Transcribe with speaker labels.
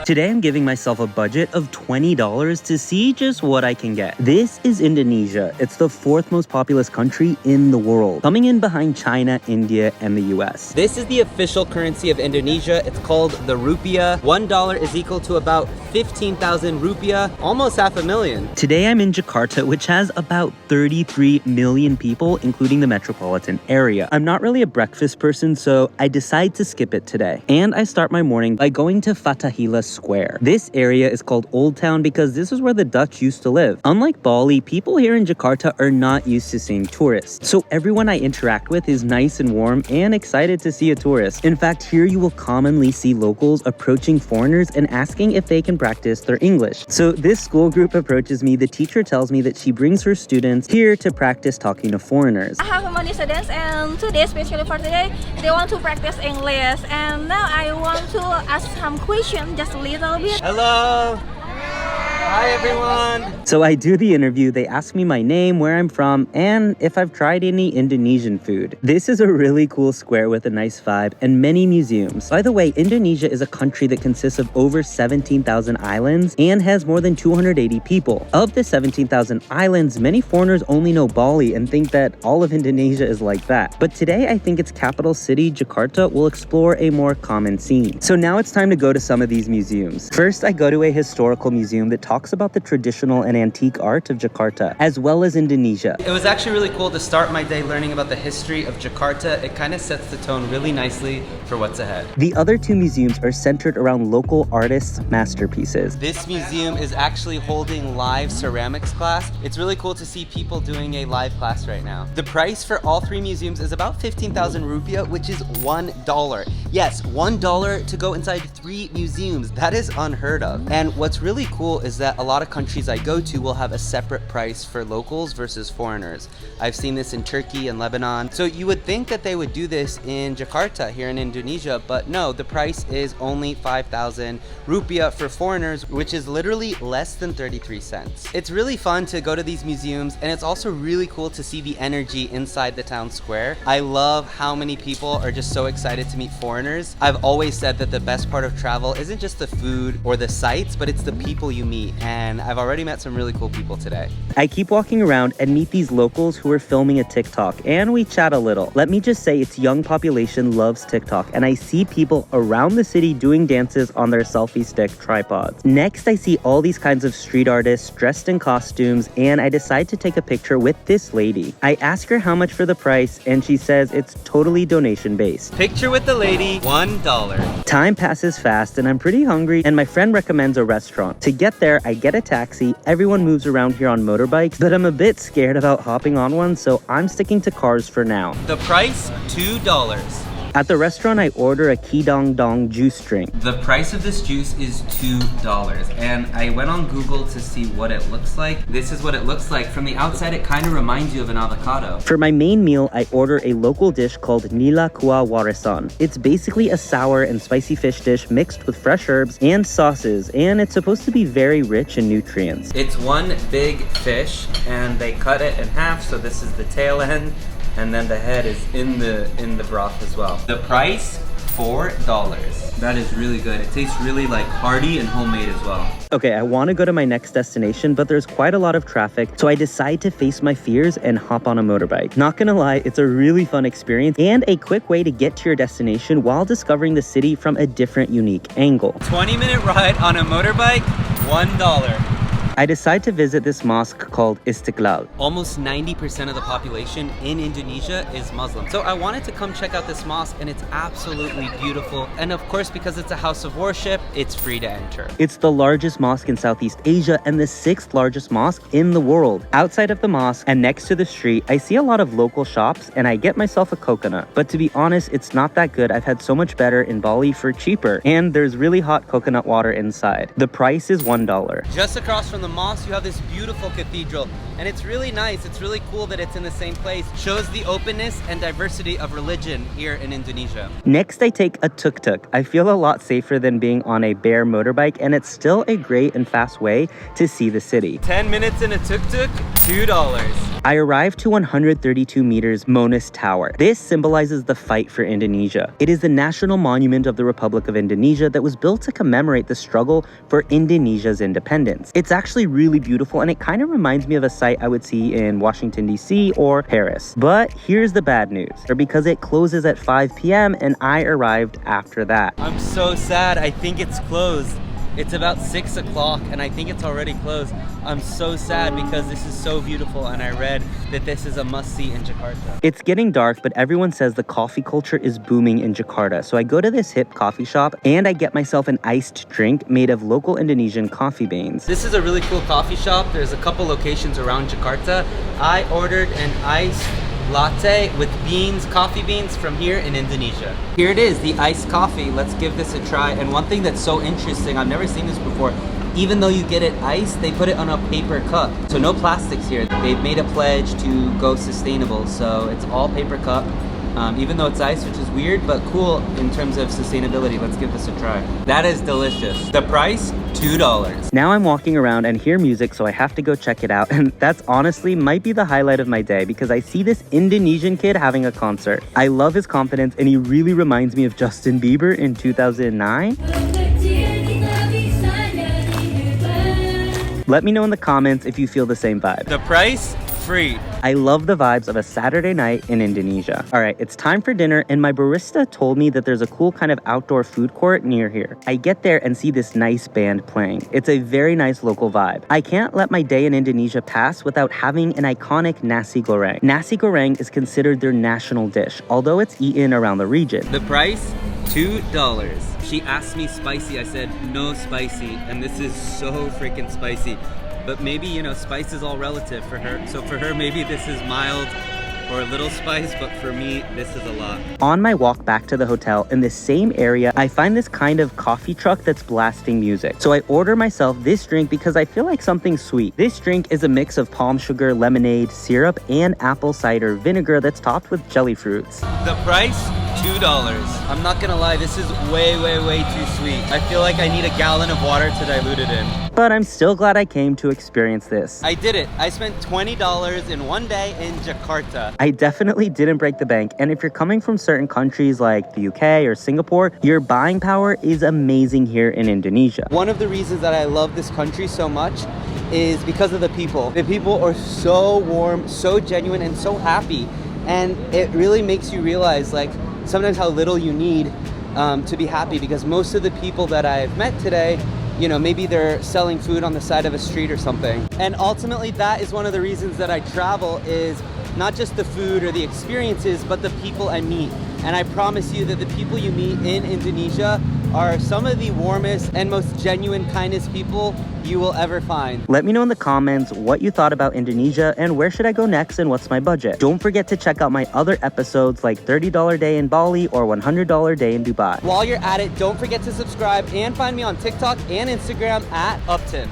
Speaker 1: Today I'm giving myself a budget of $20 to see just what I can get. This is Indonesia. It's the fourth most populous country in the world, coming in behind China, India, and the US.
Speaker 2: This is the official currency of Indonesia. It's called the rupiah. $1 is equal to about 15,000 rupiah, almost half a million.
Speaker 1: Today I'm in Jakarta, which has about 33 million people, including the metropolitan area. I'm not really a breakfast person, so I decide to skip it today. And I start my morning by going to Fathahillah Square. This area is called Old Town because this is where the Dutch used to live. Unlike Bali, people here in Jakarta are not used to seeing tourists. So everyone I interact with is nice and warm and excited to see a tourist. In fact, here you will commonly see locals approaching foreigners and asking if they can practice their English. So this school group approaches me. The teacher tells me that she brings her students here to practice talking to foreigners.
Speaker 3: I have many students, and today, especially for today, they want to practice English, and now I want to ask some questions, just a little bit.
Speaker 2: Hello. Hi everyone!
Speaker 1: So I do the interview, they ask me my name, where I'm from, and if I've tried any Indonesian food. This is a really cool square with a nice vibe and many museums. By the way, Indonesia is a country that consists of over 17,000 islands and has more than 280 people. Of the 17,000 islands, many foreigners only know Bali and think that all of Indonesia is like that. But today, I think its capital city, Jakarta, will explore a more common scene. So now it's time to go to some of these museums. First, I go to a historical museum that talks about the traditional and antique art of Jakarta, as well as Indonesia.
Speaker 2: It was actually really cool to start my day learning about the history of Jakarta. It kind of sets the tone really nicely for what's ahead.
Speaker 1: The other two museums are centered around local artists' masterpieces.
Speaker 2: This museum is actually holding live ceramics class. It's really cool to see people doing a live class right now. The price for all three museums is about 15,000 rupiah, which is $1. Yes, $1 to go inside three museums. That is unheard of. And what's really cool is that a lot of countries I go to will have a separate price for locals versus foreigners. I've seen this in Turkey and Lebanon. So you would think that they would do this in Jakarta here in Indonesia, but no, the price is only 5,000 rupiah for foreigners, which is literally less than 33 cents. It's really fun to go to these museums, and it's also really cool to see the energy inside the town square. I love how many people are just so excited to meet foreigners. I've always said that the best part of travel isn't just the food or the sights, but it's the people you meet. And I've already met some really cool people today.
Speaker 1: I keep walking around and meet these locals who are filming a TikTok, and we chat a little. Let me just say, its young population loves TikTok, and I see people around the city doing dances on their selfie stick tripods. Next, I see all these kinds of street artists dressed in costumes, and I decide to take a picture with this lady. I ask her how much for the price, and she says it's totally donation-based.
Speaker 2: Picture with the lady, $1.
Speaker 1: Time passes fast, and I'm pretty hungry, and my friend recommends a restaurant. To get there, I get a taxi. Everyone moves around here on motorbikes, but I'm a bit scared about hopping on one, so I'm sticking to cars for now.
Speaker 2: The price, $2.
Speaker 1: At the restaurant, I order a Kidong Dong juice drink.
Speaker 2: The price of this juice is $2, and I went on Google to see what it looks like. This is what it looks like. From the outside, it kind of reminds you of an avocado.
Speaker 1: For my main meal, I order a local dish called Nila Kuah Warisan. It's basically a sour and spicy fish dish mixed with fresh herbs and sauces, and it's supposed to be very rich in nutrients.
Speaker 2: It's one big fish, and they cut it in half, so this is the tail end, and then the head is in the broth as well. The price, $4. That is really good. It tastes really like hearty and homemade as well.
Speaker 1: Okay, I want to go to my next destination, but there's quite a lot of traffic, so I decide to face my fears and hop on a motorbike. Not gonna lie, it's a really fun experience and a quick way to get to your destination while discovering the city from a different, unique angle.
Speaker 2: 20-minute ride on a motorbike, $1.
Speaker 1: I decide to visit this mosque called Istiqlal.
Speaker 2: Almost 90% of the population in Indonesia is Muslim. So I wanted to come check out this mosque, and it's absolutely beautiful. And of course, because it's a house of worship, it's free to enter.
Speaker 1: It's the largest mosque in Southeast Asia and the 6th largest mosque in the world. Outside of the mosque and next to the street, I see a lot of local shops, and I get myself a coconut. But to be honest, it's not that good. I've had so much better in Bali for cheaper. And there's really hot coconut water inside. The price is $1.
Speaker 2: Just across from the mosque, you have this beautiful cathedral, and it's really nice. It's really cool that it's in the same place. Shows the openness and diversity of religion here in Indonesia.
Speaker 1: Next, I take a tuk-tuk. I feel a lot safer than being on a bare motorbike, and it's still a great and fast way to see the city.
Speaker 2: 10 minutes in a tuk-tuk, $2.
Speaker 1: I arrived to 132 meters Monas Tower. This symbolizes the fight for Indonesia. It is the national monument of the Republic of Indonesia that was built to commemorate the struggle for Indonesia's independence. It's actually really beautiful, and it kind of reminds me of a site I would see in Washington, D.C. or Paris. But here's the bad news, because it closes at 5 p.m. and I arrived after that.
Speaker 2: I'm so sad. I think it's closed. It's about 6 o'clock and I think it's already closed. I'm so sad because this is so beautiful and I read that this is a must-see in Jakarta.
Speaker 1: It's getting dark, but everyone says the coffee culture is booming in Jakarta. So I go to this hip coffee shop and I get myself an iced drink made of local Indonesian coffee beans.
Speaker 2: This is a really cool coffee shop. There's a couple locations around Jakarta. I ordered an iced latte with beans, coffee beans from here in Indonesia. Here it is, the iced coffee. Let's give this a try. And one thing that's so interesting, I've never seen this before, even though you get it iced, they put it on a paper cup. So no plastics here. They've made a pledge to go sustainable. So it's all paper cup. Even though it's ice, which is weird, but cool in terms of sustainability. Let's give this a try. That is delicious. The price, $2.
Speaker 1: Now I'm walking around and hear music, so I have to go check it out. And that's honestly might be the highlight of my day because I see this Indonesian kid having a concert. I love his confidence and he really reminds me of Justin Bieber in 2009. Let me know in the comments if you feel the same vibe.
Speaker 2: The price, free.
Speaker 1: I love the vibes of a Saturday night in Indonesia. All right, it's time for dinner and my barista told me that there's a cool kind of outdoor food court near here. I get there and see this nice band playing. It's a very nice local vibe. I can't let my day in Indonesia pass without having an iconic nasi goreng. Nasi goreng is considered their national dish, although it's eaten around the region.
Speaker 2: The price, $2. She asked me spicy, I said no spicy, and this is so freaking spicy. But maybe, you know, spice is all relative for her. So for her, maybe this is mild or a little spice, but for me, this is a lot.
Speaker 1: On my walk back to the hotel, in the same area, I find this kind of coffee truck that's blasting music. So I order myself this drink because I feel like something sweet. This drink is a mix of palm sugar, lemonade, syrup, and apple cider vinegar that's topped with jelly fruits.
Speaker 2: The price, $2. I'm not gonna lie, this is way, way, way too sweet. I feel like I need a gallon of water to dilute it in.
Speaker 1: But I'm still glad I came to experience this.
Speaker 2: I did it. I spent $20 in one day in Jakarta.
Speaker 1: I definitely didn't break the bank, and if you're coming from certain countries like the UK or Singapore, your buying power is amazing here in Indonesia.
Speaker 2: One of the reasons that I love this country so much is because of the people. The people are so warm, so genuine, and so happy. And it really makes you realize like sometimes how little you need to be happy, because most of the people that I've met today, you know, maybe they're selling food on the side of a street or something. And ultimately that is one of the reasons that I travel, is not just the food or the experiences, but the people I meet. And I promise you that the people you meet in Indonesia are some of the warmest and most genuine, kindest people you will ever find.
Speaker 1: Let me know in the comments what you thought about Indonesia and where should I go next and what's my budget. Don't forget to check out my other episodes like $30 Day in Bali or $100 Day in Dubai.
Speaker 2: While you're at it, don't forget to subscribe and find me on TikTok and Instagram at Upton.